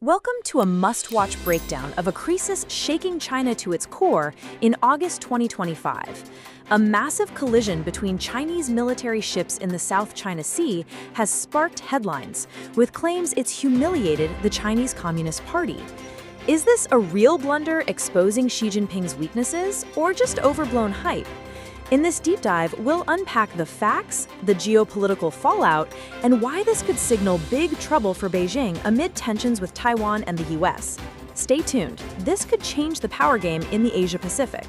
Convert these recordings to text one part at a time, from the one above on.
Welcome to a must-watch breakdown of a crisis shaking China to its core in August 2025. A massive collision between Chinese military ships in the South China Sea has sparked headlines, with claims it's humiliated the Chinese Communist Party. Is this a real blunder exposing Xi Jinping's weaknesses, or just overblown hype? In this deep dive, we'll unpack the facts, the geopolitical fallout, and why this could signal big trouble for Beijing amid tensions with Taiwan and the US. Stay tuned. This could change the power game in the Asia-Pacific.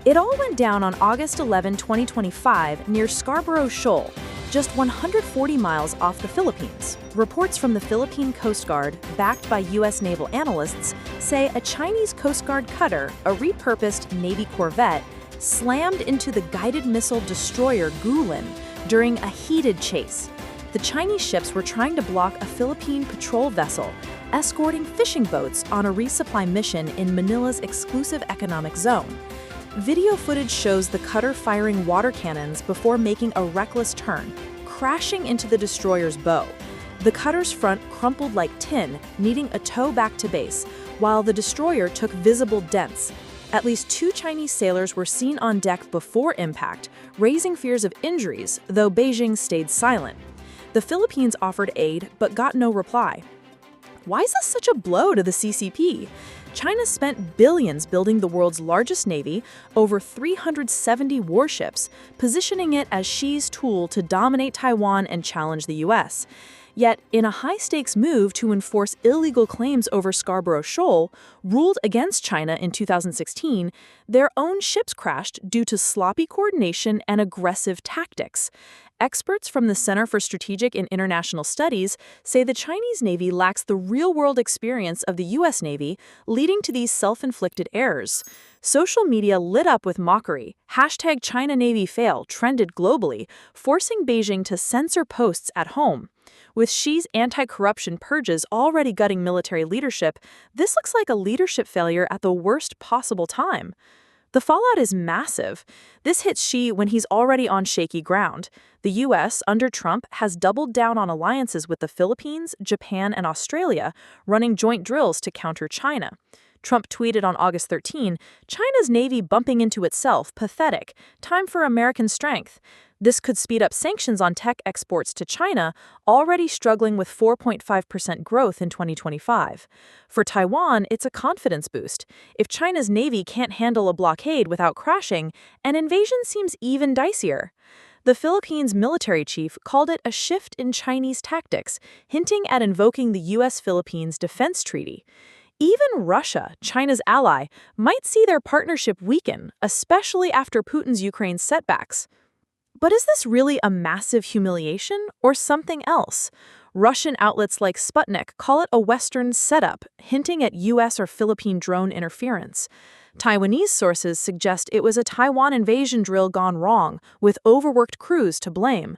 It all went down on August 11, 2025, near Scarborough, Shoal, just 140 miles off the Philippines. Reports from the Philippine Coast Guard, backed by US naval analysts, say a Chinese Coast Guard cutter, a repurposed Navy corvette, slammed into the guided missile destroyer Guilin during a heated chase. The Chinese ships were trying to block a Philippine patrol vessel, escorting fishing boats on a resupply mission in Manila's exclusive economic zone. Video footage shows the cutter firing water cannons before making a reckless turn, crashing into the destroyer's bow. The cutter's front crumpled like tin, needing a tow back to base, while the destroyer took visible dents. At least 2 Chinese sailors were seen on deck before impact, raising fears of injuries, though Beijing stayed silent. The Philippines offered aid, but got no reply. Why is this such a blow to the CCP? China spent billions building the world's largest navy, over 370 warships, positioning it as Xi's tool to dominate Taiwan and challenge the US. Yet, in a high-stakes move to enforce illegal claims over Scarborough Shoal, ruled against China in 2016, their own ships crashed due to sloppy coordination and aggressive tactics. Experts from the Center for Strategic and International Studies say the Chinese Navy lacks the real-world experience of the U.S. Navy, leading to these self-inflicted errors. Social media lit up with mockery. #ChinaNavyFail trended globally, forcing Beijing to censor posts at home. With Xi's anti-corruption purges already gutting military leadership, this looks like a leadership failure at the worst possible time. The fallout is massive. This hits Xi when he's already on shaky ground. The U.S., under Trump, has doubled down on alliances with the Philippines, Japan, and Australia, running joint drills to counter China. Trump tweeted on August 13, "China's Navy bumping into itself, pathetic. Time for American strength." This could speed up sanctions on tech exports to China, already struggling with 4.5% growth in 2025. For Taiwan, it's a confidence boost. If China's Navy can't handle a blockade without crashing, an invasion seems even dicier. The Philippines military chief called it a shift in Chinese tactics, hinting at invoking the U.S.-Philippines Defense Treaty. Even Russia, China's ally, might see their partnership weaken, especially after Putin's Ukraine setbacks. But is this really a massive humiliation or something else? Russian outlets like Sputnik call it a Western setup, hinting at U.S. or Philippine drone interference. Taiwanese sources suggest it was a Taiwan invasion drill gone wrong, with overworked crews to blame.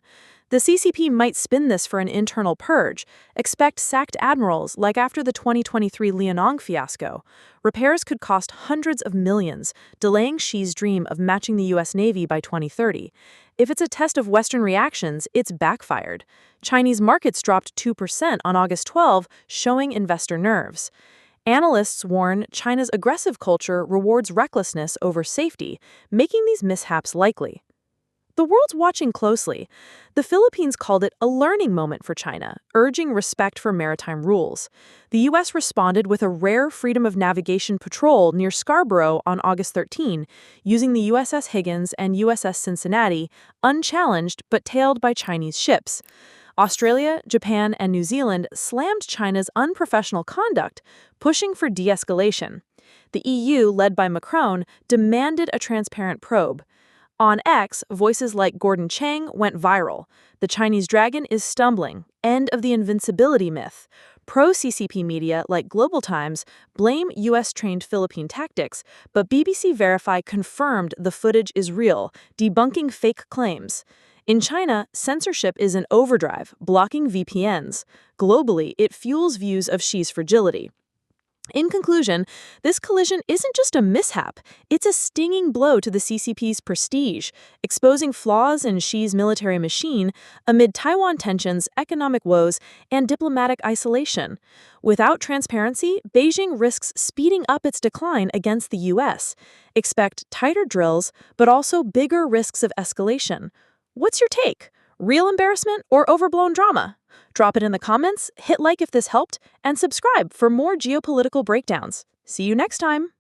The CCP might spin this for an internal purge. Expect sacked admirals like after the 2023 Liaoning fiasco. Repairs could cost hundreds of millions, delaying Xi's dream of matching the U.S. Navy by 2030. If it's a test of Western reactions, it's backfired. Chinese markets dropped 2% on August 12, showing investor nerves. Analysts warn China's aggressive culture rewards recklessness over safety, making these mishaps likely. The world's watching closely. The Philippines called it a learning moment for China, urging respect for maritime rules. The U.S. responded with a rare freedom of navigation patrol near Scarborough on August 13, using the USS Higgins and USS Cincinnati, unchallenged but tailed by Chinese ships. Australia, Japan, and New Zealand slammed China's unprofessional conduct, pushing for de-escalation. The EU, led by Macron, demanded a transparent probe. On X, voices like Gordon Chang went viral. The Chinese dragon is stumbling. End of the invincibility myth. Pro-CCP media like Global Times blame US-trained Philippine tactics, but BBC Verify confirmed the footage is real, debunking fake claims. In China, censorship is in overdrive, blocking VPNs. Globally, it fuels views of Xi's fragility. In conclusion, this collision isn't just a mishap, it's a stinging blow to the CCP's prestige, exposing flaws in Xi's military machine amid Taiwan tensions, economic woes, and diplomatic isolation. Without transparency, Beijing risks speeding up its decline against the U.S. Expect tighter drills, but also bigger risks of escalation. What's your take? Real embarrassment or overblown drama? Drop it in the comments, hit like if this helped, and subscribe for more geopolitical breakdowns. See you next time!